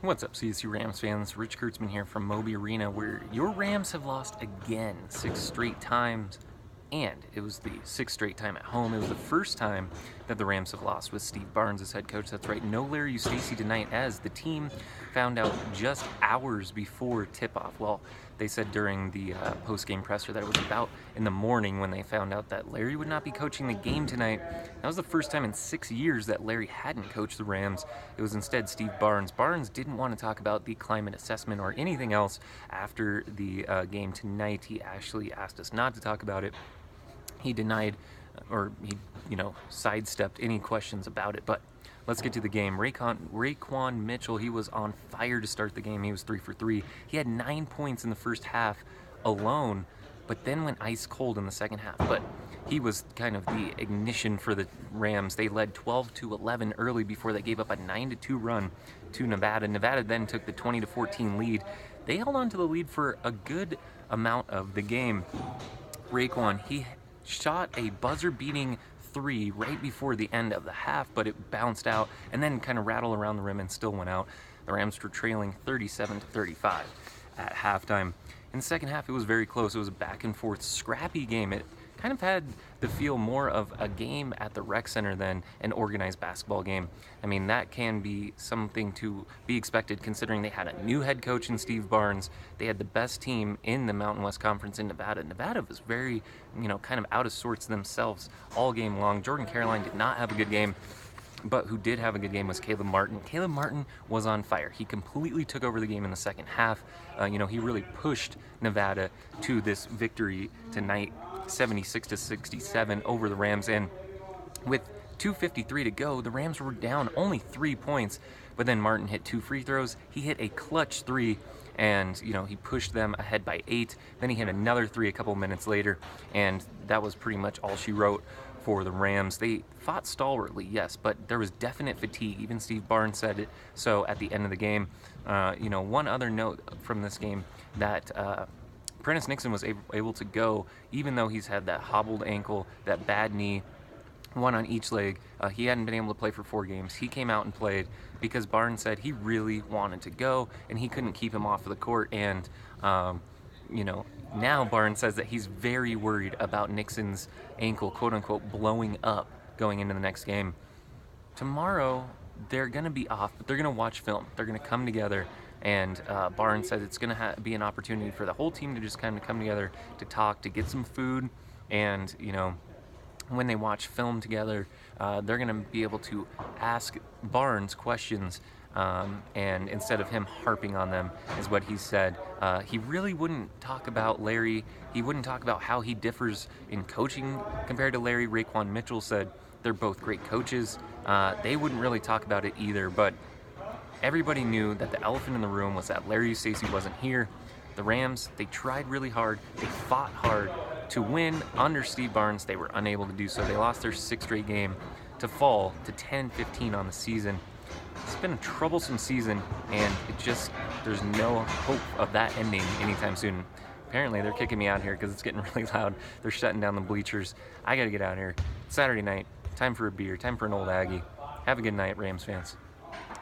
What's up, CSU Rams fans? Rich Kurtzman here from Moby Arena, where your Rams have lost again 6 straight times, and it was the 6th straight time at home. It was the first time that the Rams have lost with Steve Barnes as head coach. That's right, no Larry Eustachy tonight, as the team found out just hours before tip-off. Well, they said during the post-game presser that it was about in the morning when they found out that Larry would not be coaching the game tonight. That was the first time in 6 years that Larry hadn't coached the Rams. It was instead Steve Barnes. Barnes didn't want to talk about the climate assessment or anything else after the game tonight. He actually asked us not to talk about it. He denied, or he, sidestepped any questions about it. But let's get to the game. Raekwon Mitchell, he was on fire to start the game. He was 3 for 3. He had 9 points in the first half alone, but then went ice cold in the second half. But he was kind of the ignition for the Rams. They led 12-11 early before they gave up a 9-2 run to Nevada. Nevada then took the 20-14 lead. They held on to the lead for a good amount of the game. Raekwon, he shot a buzzer-beating 3 right before the end of the half, but it bounced out and then kind of rattled around the rim and still went out. The Rams were trailing 37-35 at halftime. In the second half, it was very close. It was a back-and-forth, scrappy game. It kind of had the feel more of a game at the rec center than an organized basketball game. I mean, that can be something to be expected considering they had a new head coach in Steve Barnes. They had the best team in the Mountain West Conference in Nevada. Nevada was very, kind of out of sorts themselves all game long. Jordan Caroline did not have a good game, but who did have a good game was Caleb Martin. Caleb Martin was on fire. He completely took over the game in the second half. He really pushed Nevada to this victory tonight, 76-67 over the Rams. And with 2:53 to go, the Rams were down only 3 points, but then Martin hit 2 free throws. He hit a clutch 3, and he pushed them ahead by 8. Then he hit another 3 a couple minutes later, and that was pretty much all she wrote for the Rams. They fought stalwartly, yes, but there was definite fatigue. Even Steve Barnes said it so at the end of the game. One other note from this game, that Prentice Nixon was able to go, even though he's had that hobbled ankle, that bad knee, one on each leg. He hadn't been able to play for 4 games. He came out and played because Barnes said he really wanted to go, and he couldn't keep him off of the court. And, now Barnes says that he's very worried about Nixon's ankle, quote-unquote, blowing up going into the next game. Tomorrow, they're going to be off, but they're going to watch film. They're going to come together. And Barnes said it's going to be an opportunity for the whole team to just kind of come together to talk, to get some food. And, when they watch film together, they're going to be able to ask Barnes questions. And instead of him harping on them, is what he said. He really wouldn't talk about Larry. He wouldn't talk about how he differs in coaching compared to Larry. Raekwon Mitchell said they're both great coaches. They wouldn't really talk about it either, but everybody knew that the elephant in the room was that Larry Eustachy wasn't here. The Rams, they tried really hard. They fought hard to win under Steve Barnes. They were unable to do so. They lost their 6th straight game to fall to 10-15 on the season. It's been a troublesome season, and there's no hope of that ending anytime soon. Apparently, they're kicking me out here because it's getting really loud. They're shutting down the bleachers. I got to get out of here. It's Saturday night. Time for a beer. Time for an old Aggie. Have a good night, Rams fans.